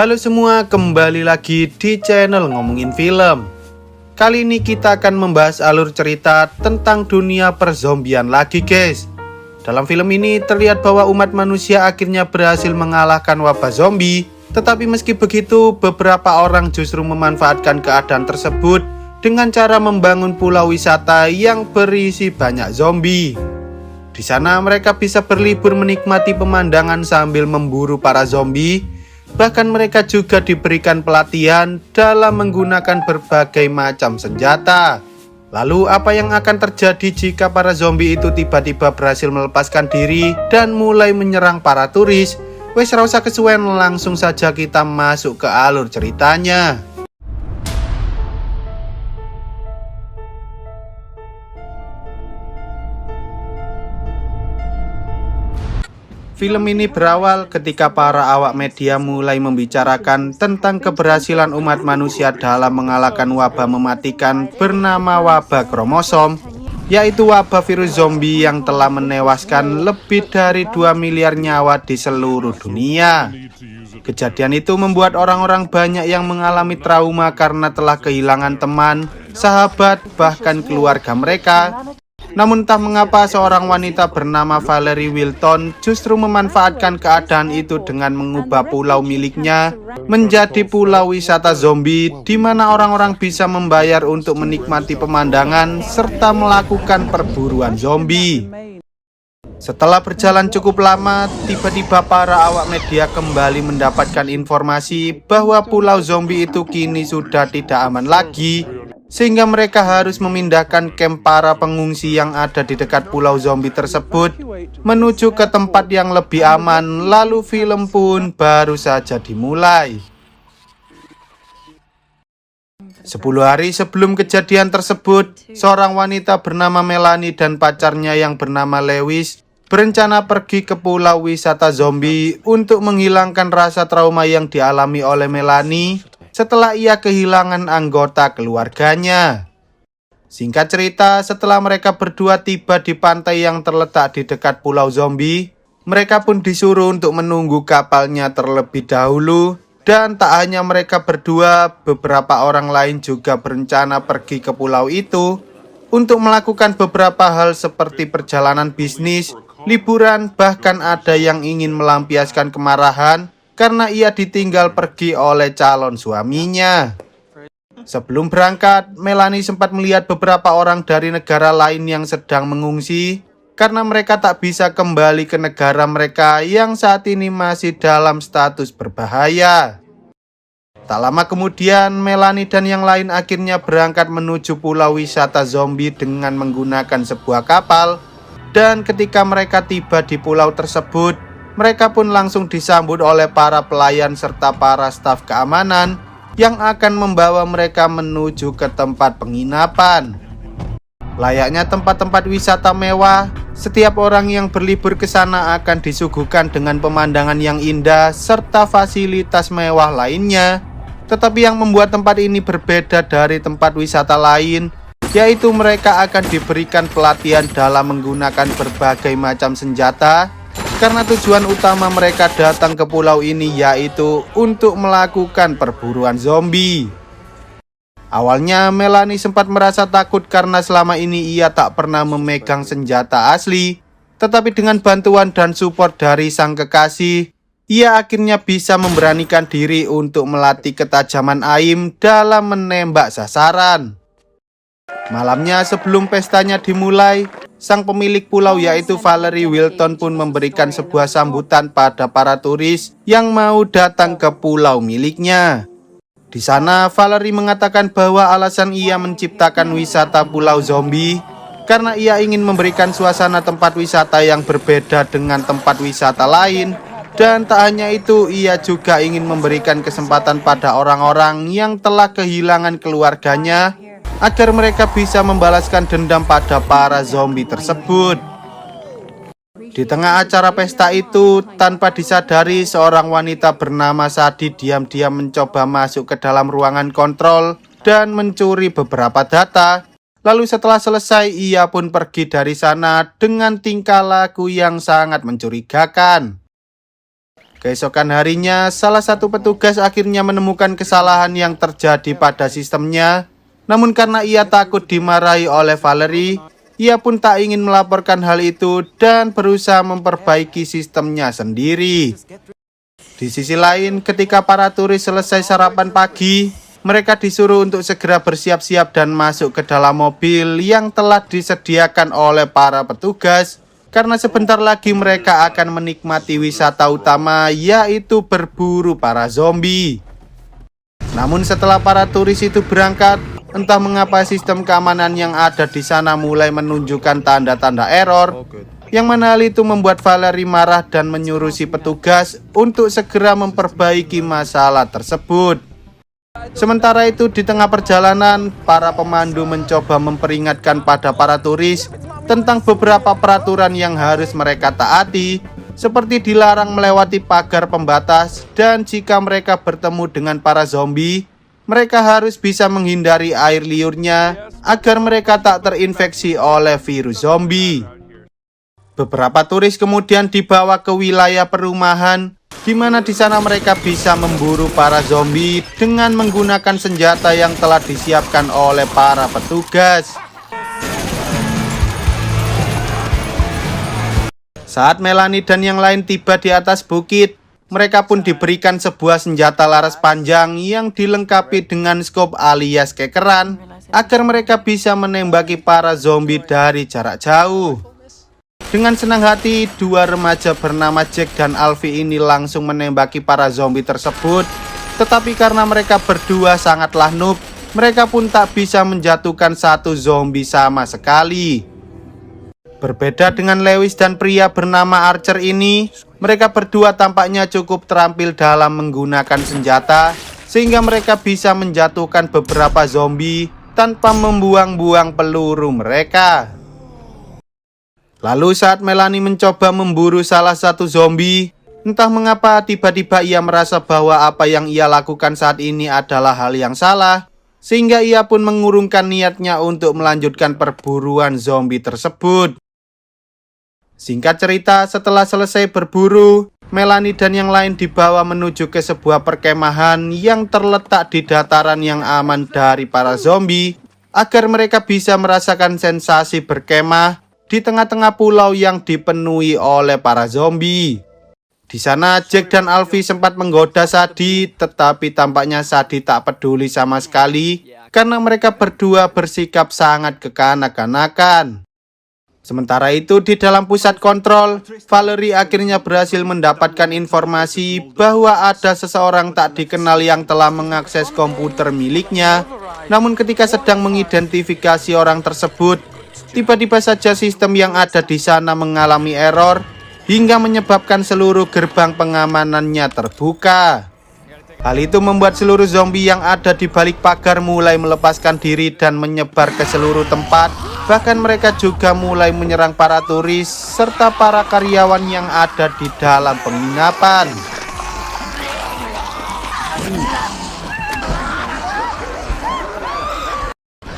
Halo semua, kembali lagi di channel Ngomongin Film. Kali ini kita akan membahas alur cerita tentang dunia perzombian lagi guys. Dalam film ini terlihat bahwa umat manusia akhirnya berhasil mengalahkan wabah zombie. Tetapi meski begitu, beberapa orang justru memanfaatkan keadaan tersebut dengan cara membangun pulau wisata yang berisi banyak zombie. Di sana mereka bisa berlibur menikmati pemandangan sambil memburu para zombie. Bahkan mereka juga diberikan pelatihan dalam menggunakan berbagai macam senjata. Lalu apa yang akan terjadi jika para zombie itu tiba-tiba berhasil melepaskan diri dan mulai menyerang para turis? Wes ra usah kesuwen, langsung saja kita masuk ke alur ceritanya. Film ini berawal ketika para awak media mulai membicarakan tentang keberhasilan umat manusia dalam mengalahkan wabah mematikan bernama wabah kromosom, yaitu wabah virus zombie yang telah menewaskan lebih dari 2 miliar nyawa di seluruh dunia. Kejadian itu membuat orang-orang banyak yang mengalami trauma karena telah kehilangan teman, sahabat, bahkan keluarga mereka. Namun entah mengapa seorang wanita bernama Valerie Wilton justru memanfaatkan keadaan itu dengan mengubah pulau miliknya menjadi pulau wisata zombie, di mana orang-orang bisa membayar untuk menikmati pemandangan serta melakukan perburuan zombie. Setelah berjalan cukup lama, tiba-tiba para awak media kembali mendapatkan informasi bahwa pulau zombie itu kini sudah tidak aman lagi, sehingga mereka harus memindahkan kamp para pengungsi yang ada di dekat pulau zombie tersebut menuju ke tempat yang lebih aman. Lalu film pun baru saja dimulai. 10 hari sebelum kejadian tersebut, seorang wanita bernama Melanie dan pacarnya yang bernama Lewis berencana pergi ke pulau wisata zombie untuk menghilangkan rasa trauma yang dialami oleh Melanie setelah ia kehilangan anggota keluarganya. Singkat cerita, setelah mereka berdua tiba di pantai yang terletak di dekat pulau zombie, mereka pun disuruh untuk menunggu kapalnya terlebih dahulu. Dan tak hanya mereka berdua, beberapa orang lain juga berencana pergi ke pulau itu untuk melakukan beberapa hal seperti perjalanan bisnis, liburan, bahkan ada yang ingin melampiaskan kemarahan karena ia ditinggal pergi oleh calon suaminya. Sebelum berangkat, Melanie sempat melihat beberapa orang dari negara lain yang sedang mengungsi karena mereka tak bisa kembali ke negara mereka yang saat ini masih dalam status berbahaya. Tak lama kemudian, Melanie dan yang lain akhirnya berangkat menuju pulau wisata zombie dengan menggunakan sebuah kapal. Dan ketika mereka tiba di pulau tersebut, mereka pun langsung disambut oleh para pelayan serta para staf keamanan yang akan membawa mereka menuju ke tempat penginapan. Layaknya tempat-tempat wisata mewah, setiap orang yang berlibur ke sana akan disuguhkan dengan pemandangan yang indah serta fasilitas mewah lainnya. Tetapi yang membuat tempat ini berbeda dari tempat wisata lain, yaitu mereka akan diberikan pelatihan dalam menggunakan berbagai macam senjata. Karena tujuan utama mereka datang ke pulau ini yaitu untuk melakukan perburuan zombie. Awalnya Melanie sempat merasa takut karena selama ini ia tak pernah memegang senjata asli. Tetapi dengan bantuan dan support dari sang kekasih, ia akhirnya bisa memberanikan diri untuk melatih ketajaman aim dalam menembak sasaran. Malamnya sebelum pestanya dimulai, sang pemilik pulau yaitu Valerie Wilton pun memberikan sebuah sambutan pada para turis yang mau datang ke pulau miliknya. Di sana Valerie mengatakan bahwa alasan ia menciptakan wisata pulau zombie karena ia ingin memberikan suasana tempat wisata yang berbeda dengan tempat wisata lain. Dan tak hanya itu, ia juga ingin memberikan kesempatan pada orang-orang yang telah kehilangan keluarganya agar mereka bisa membalaskan dendam pada para zombie tersebut. Di tengah acara pesta itu, tanpa disadari seorang wanita bernama Sadie diam-diam mencoba masuk ke dalam ruangan kontrol dan mencuri beberapa data. Lalu setelah selesai, ia pun pergi dari sana dengan tingkah laku yang sangat mencurigakan. Keesokan harinya, salah satu petugas akhirnya menemukan kesalahan yang terjadi pada sistemnya. Namun karena ia takut dimarahi oleh Valerie, ia pun tak ingin melaporkan hal itu dan berusaha memperbaiki sistemnya sendiri. Di sisi lain, ketika para turis selesai sarapan pagi, mereka disuruh untuk segera bersiap-siap dan masuk ke dalam mobil yang telah disediakan oleh para petugas, karena sebentar lagi mereka akan menikmati wisata utama, yaitu berburu para zombie. Namun setelah para turis itu berangkat, entah mengapa sistem keamanan yang ada di sana mulai menunjukkan tanda-tanda error, yang mana hal itu membuat Valerie marah dan menyuruh si petugas untuk segera memperbaiki masalah tersebut. Sementara itu di tengah perjalanan, para pemandu mencoba memperingatkan pada para turis tentang beberapa peraturan yang harus mereka taati, seperti dilarang melewati pagar pembatas, dan jika mereka bertemu dengan para zombie, mereka harus bisa menghindari air liurnya agar mereka tak terinfeksi oleh virus zombie. Beberapa turis kemudian dibawa ke wilayah perumahan, di mana di sana mereka bisa memburu para zombie dengan menggunakan senjata yang telah disiapkan oleh para petugas. Saat Melanie dan yang lain tiba di atas bukit, mereka pun diberikan sebuah senjata laras panjang yang dilengkapi dengan scope alias kekeran, agar mereka bisa menembaki para zombie dari jarak jauh. Dengan senang hati, dua remaja bernama Jack dan Alfie ini langsung menembaki para zombie tersebut. Tetapi karena mereka berdua sangatlah noob, mereka pun tak bisa menjatuhkan satu zombie sama sekali. Berbeda dengan Lewis dan pria bernama Archer ini, mereka berdua tampaknya cukup terampil dalam menggunakan senjata, sehingga mereka bisa menjatuhkan beberapa zombie tanpa membuang-buang peluru mereka. Lalu saat Melanie mencoba memburu salah satu zombie, entah mengapa tiba-tiba ia merasa bahwa apa yang ia lakukan saat ini adalah hal yang salah, sehingga ia pun mengurungkan niatnya untuk melanjutkan perburuan zombie tersebut. Singkat cerita, setelah selesai berburu, Melanie dan yang lain dibawa menuju ke sebuah perkemahan yang terletak di dataran yang aman dari para zombie, agar mereka bisa merasakan sensasi berkemah di tengah-tengah pulau yang dipenuhi oleh para zombie. Di sana Jack dan Alfie sempat menggoda Sadie, tetapi tampaknya Sadie tak peduli sama sekali karena mereka berdua bersikap sangat kekanak-kanakan. Sementara itu di dalam pusat kontrol, Valerie akhirnya berhasil mendapatkan informasi bahwa ada seseorang tak dikenal yang telah mengakses komputer miliknya. Namun ketika sedang mengidentifikasi orang tersebut, tiba-tiba saja sistem yang ada di sana mengalami error hingga menyebabkan seluruh gerbang pengamanannya terbuka. Hal itu membuat seluruh zombie yang ada di balik pagar mulai melepaskan diri dan menyebar ke seluruh tempat. Bahkan mereka juga mulai menyerang para turis serta para karyawan yang ada di dalam penginapan.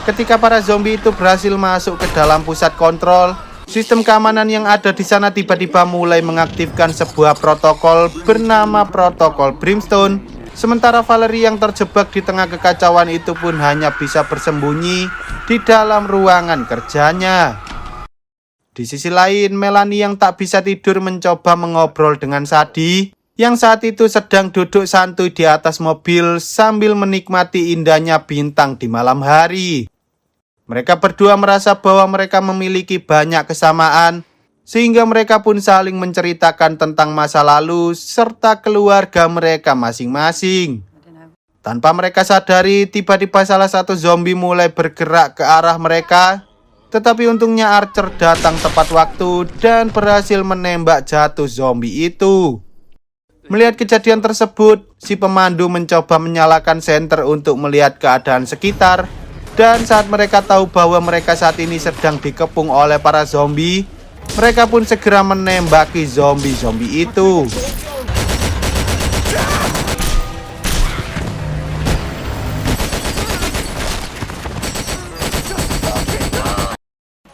Ketika para zombie itu berhasil masuk ke dalam pusat kontrol, sistem keamanan yang ada di sana tiba-tiba mulai mengaktifkan sebuah protokol bernama Protokol Brimstone. Sementara Valerie yang terjebak di tengah kekacauan itu pun hanya bisa bersembunyi di dalam ruangan kerjanya. Di sisi lain, Melanie yang tak bisa tidur mencoba mengobrol dengan Sadie, yang saat itu sedang duduk santuy di atas mobil sambil menikmati indahnya bintang di malam hari. Mereka berdua merasa bahwa mereka memiliki banyak kesamaan, sehingga mereka pun saling menceritakan tentang masa lalu serta keluarga mereka masing-masing. Tanpa mereka sadari, tiba-tiba salah satu zombie mulai bergerak ke arah mereka. Tetapi untungnya Archer datang tepat waktu dan berhasil menembak jatuh zombie itu. Melihat kejadian tersebut, si pemandu mencoba menyalakan senter untuk melihat keadaan sekitar. Dan saat mereka tahu bahwa mereka saat ini sedang dikepung oleh para zombie, mereka pun segera menembaki zombie-zombie itu.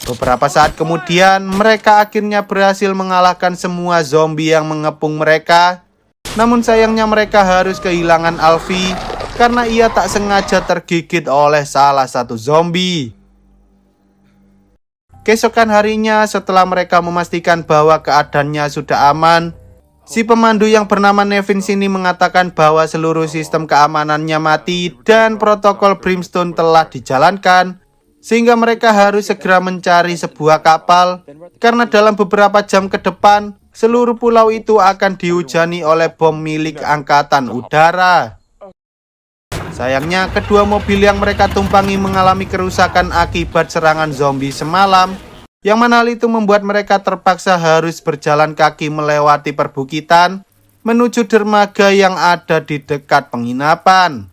Beberapa saat kemudian, mereka akhirnya berhasil mengalahkan semua zombie yang mengepung mereka. Namun sayangnya mereka harus kehilangan Alfie karena ia tak sengaja tergigit oleh salah satu zombie. Keesokan harinya, setelah mereka memastikan bahwa keadaannya sudah aman, si pemandu yang bernama Nevin sini mengatakan bahwa seluruh sistem keamanannya mati dan protokol Brimstone telah dijalankan, sehingga mereka harus segera mencari sebuah kapal karena dalam beberapa jam ke depan seluruh pulau itu akan dihujani oleh bom milik angkatan udara. Sayangnya kedua mobil yang mereka tumpangi mengalami kerusakan akibat serangan zombie semalam, yang mana hal itu membuat mereka terpaksa harus berjalan kaki melewati perbukitan menuju dermaga yang ada di dekat penginapan.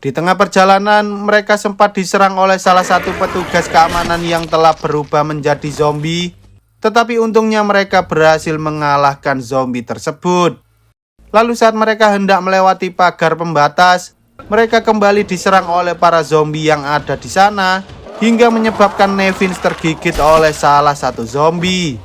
Di tengah perjalanan, mereka sempat diserang oleh salah satu petugas keamanan yang telah berubah menjadi zombie, tetapi untungnya mereka berhasil mengalahkan zombie tersebut. Lalu saat mereka hendak melewati pagar pembatas, mereka kembali diserang oleh para zombie yang ada di sana, hingga menyebabkan Nevin tergigit oleh salah satu zombie.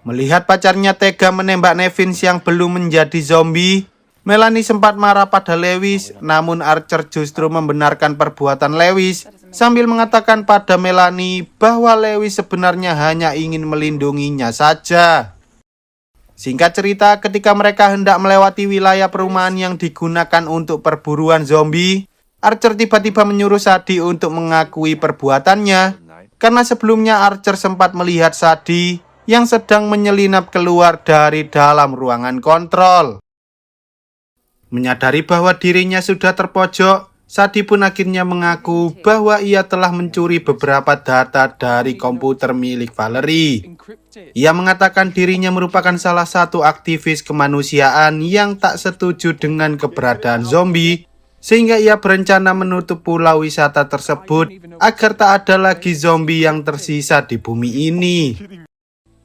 Melihat pacarnya tega menembak Nevin yang belum menjadi zombie, Melanie sempat marah pada Lewis, namun Archer justru membenarkan perbuatan Lewis sambil mengatakan pada Melanie bahwa Lewis sebenarnya hanya ingin melindunginya saja. Singkat cerita, ketika mereka hendak melewati wilayah perumahan yang digunakan untuk perburuan zombie, Archer tiba-tiba menyuruh Sadie untuk mengakui perbuatannya, karena sebelumnya Archer sempat melihat Sadie yang sedang menyelinap keluar dari dalam ruangan kontrol. Menyadari bahwa dirinya sudah terpojok, Sadie pun akhirnya mengaku bahwa ia telah mencuri beberapa data dari komputer milik Valerie. Ia mengatakan dirinya merupakan salah satu aktivis kemanusiaan yang tak setuju dengan keberadaan zombie, sehingga ia berencana menutup pulau wisata tersebut agar tak ada lagi zombie yang tersisa di bumi ini.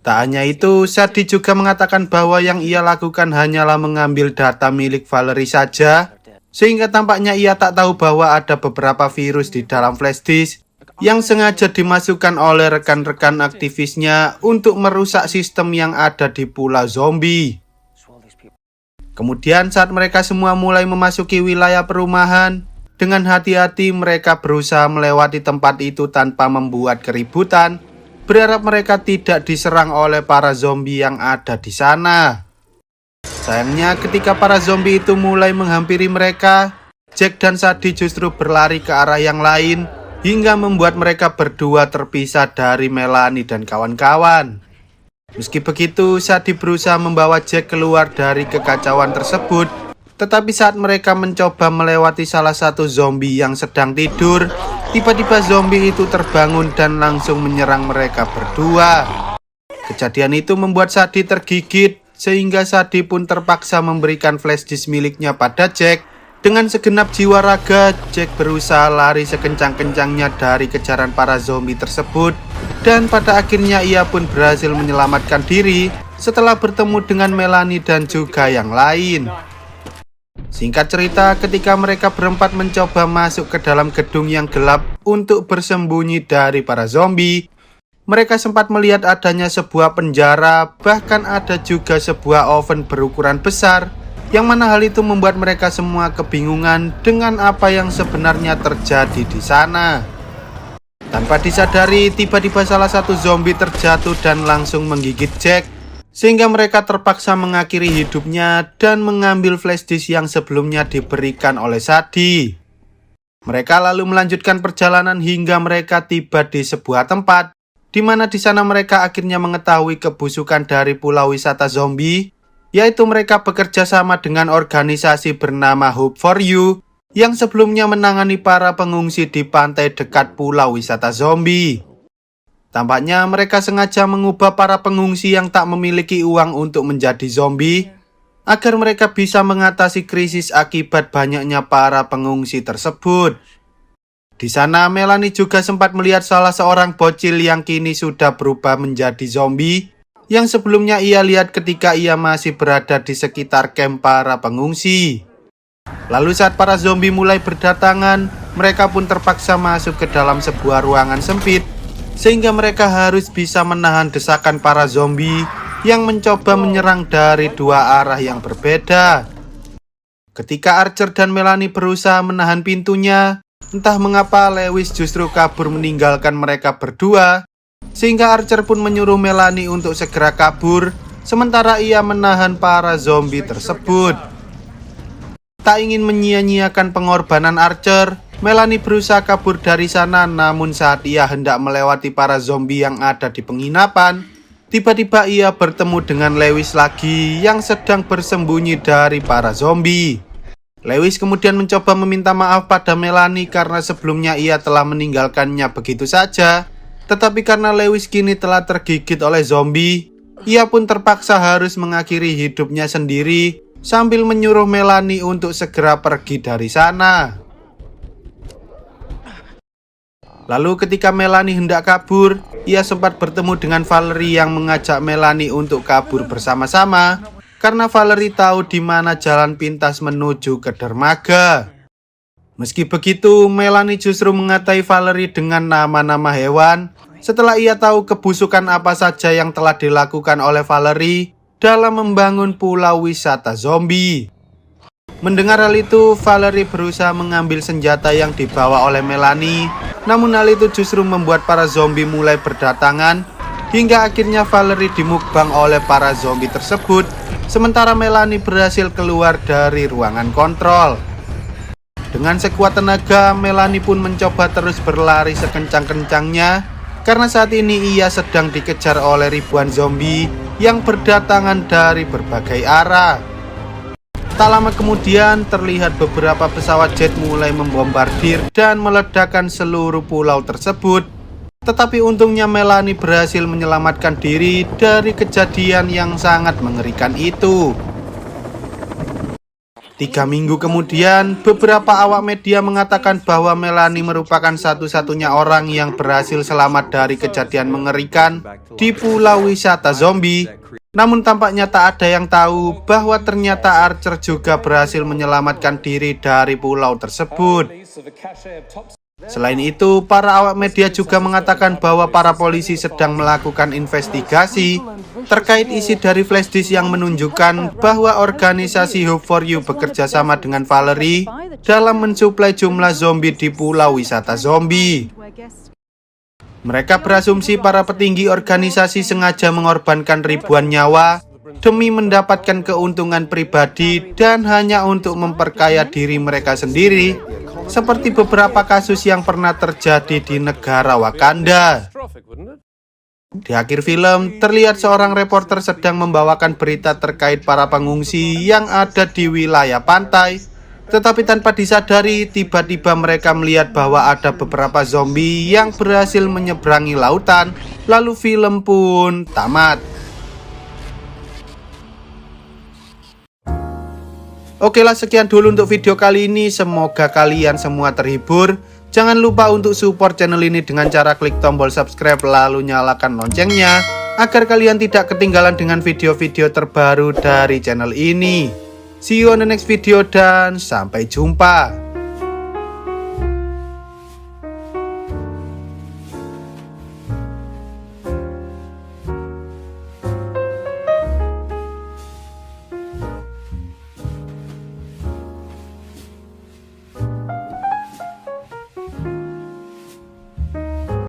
Tak hanya itu, Sadie juga mengatakan bahwa yang ia lakukan hanyalah mengambil data milik Valerie saja, sehingga tampaknya ia tak tahu bahwa ada beberapa virus di dalam flash disk yang sengaja dimasukkan oleh rekan-rekan aktivisnya untuk merusak sistem yang ada di pulau zombie. Kemudian saat mereka semua mulai memasuki wilayah perumahan, dengan hati-hati mereka berusaha melewati tempat itu tanpa membuat keributan, berharap mereka tidak diserang oleh para zombie yang ada di sana. Sayangnya ketika para zombie itu mulai menghampiri mereka, Jack dan Sadie justru berlari ke arah yang lain, hingga membuat mereka berdua terpisah dari Melanie dan kawan-kawan. Meski begitu, Sadie berusaha membawa Jack keluar dari kekacauan tersebut, tetapi saat mereka mencoba melewati salah satu zombie yang sedang tidur, tiba-tiba zombie itu terbangun dan langsung menyerang mereka berdua. Kejadian itu membuat Sadie tergigit, sehingga Sadie pun terpaksa memberikan flash disk miliknya pada Jack. Dengan segenap jiwa raga, Jack berusaha lari sekencang-kencangnya dari kejaran para zombie tersebut, dan pada akhirnya ia pun berhasil menyelamatkan diri setelah bertemu dengan Melanie dan juga yang lain. Singkat cerita, ketika mereka berempat mencoba masuk ke dalam gedung yang gelap untuk bersembunyi dari para zombie, mereka sempat melihat adanya sebuah penjara, bahkan ada juga sebuah oven berukuran besar, yang mana hal itu membuat mereka semua kebingungan dengan apa yang sebenarnya terjadi di sana. Tanpa disadari, tiba-tiba salah satu zombie terjatuh dan langsung menggigit Jack, sehingga mereka terpaksa mengakhiri hidupnya dan mengambil flash disk yang sebelumnya diberikan oleh Sadie. Mereka lalu melanjutkan perjalanan hingga mereka tiba di sebuah tempat, di mana di sana mereka akhirnya mengetahui kebusukan dari pulau wisata zombie, yaitu mereka bekerja sama dengan organisasi bernama Hope for You, yang sebelumnya menangani para pengungsi di pantai dekat pulau wisata zombie. Tampaknya mereka sengaja mengubah para pengungsi yang tak memiliki uang untuk menjadi zombie, agar mereka bisa mengatasi krisis akibat banyaknya para pengungsi tersebut. Di sana Melanie juga sempat melihat salah seorang bocil yang kini sudah berubah menjadi zombie, yang sebelumnya ia lihat ketika ia masih berada di sekitar kamp para pengungsi. Lalu saat para zombie mulai berdatangan, mereka pun terpaksa masuk ke dalam sebuah ruangan sempit, sehingga mereka harus bisa menahan desakan para zombie yang mencoba menyerang dari dua arah yang berbeda. Ketika Archer dan Melanie berusaha menahan pintunya, entah mengapa Lewis justru kabur meninggalkan mereka berdua, sehingga Archer pun menyuruh Melanie untuk segera kabur, sementara ia menahan para zombie tersebut. Tak ingin menyia-nyiakan pengorbanan Archer, Melanie berusaha kabur dari sana, namun saat ia hendak melewati para zombie yang ada di penginapan, tiba-tiba ia bertemu dengan Lewis lagi yang sedang bersembunyi dari para zombie. Lewis kemudian mencoba meminta maaf pada Melanie karena sebelumnya ia telah meninggalkannya begitu saja. Tetapi karena Lewis kini telah tergigit oleh zombie, ia pun terpaksa harus mengakhiri hidupnya sendiri sambil menyuruh Melanie untuk segera pergi dari sana. Lalu ketika Melanie hendak kabur, ia sempat bertemu dengan Valerie yang mengajak Melanie untuk kabur bersama-sama karena Valerie tahu di mana jalan pintas menuju ke dermaga. Meski begitu, Melanie justru mengatai Valerie dengan nama-nama hewan setelah ia tahu kebusukan apa saja yang telah dilakukan oleh Valerie dalam membangun pulau wisata zombie. Mendengar hal itu, Valerie berusaha mengambil senjata yang dibawa oleh Melanie, namun hal itu justru membuat para zombie mulai berdatangan, hingga akhirnya Valerie dimukbang oleh para zombie tersebut, sementara Melanie berhasil keluar dari ruangan kontrol. Dengan sekuat tenaga, Melanie pun mencoba terus berlari sekencang-kencangnya, karena saat ini ia sedang dikejar oleh ribuan zombie yang berdatangan dari berbagai arah. Tak lama kemudian, terlihat beberapa pesawat jet mulai membombardir dan meledakkan seluruh pulau tersebut. Tetapi untungnya Melanie berhasil menyelamatkan diri dari kejadian yang sangat mengerikan itu. 3 minggu kemudian, beberapa awak media mengatakan bahwa Melanie merupakan satu-satunya orang yang berhasil selamat dari kejadian mengerikan di pulau wisata zombie. Namun tampaknya tak ada yang tahu bahwa ternyata Archer juga berhasil menyelamatkan diri dari pulau tersebut. Selain itu, para awak media juga mengatakan bahwa para polisi sedang melakukan investigasi terkait isi dari flash disk yang menunjukkan bahwa organisasi Hope for You bekerja sama dengan Valerie dalam mensuplai jumlah zombie di pulau wisata zombie. Mereka berasumsi para petinggi organisasi sengaja mengorbankan ribuan nyawa demi mendapatkan keuntungan pribadi dan hanya untuk memperkaya diri mereka sendiri, seperti beberapa kasus yang pernah terjadi di negara Wakanda. Di akhir film, terlihat seorang reporter sedang membawakan berita terkait para pengungsi yang ada di wilayah pantai. Tetapi tanpa disadari, tiba-tiba mereka melihat bahwa ada beberapa zombie yang berhasil menyeberangi lautan. Lalu film pun tamat. Oke lah, sekian dulu untuk video kali ini. Semoga kalian semua terhibur. Jangan lupa untuk support channel ini dengan cara klik tombol subscribe lalu nyalakan loncengnya, agar kalian tidak ketinggalan dengan video-video terbaru dari channel ini. See you on the next video dan sampai jumpa.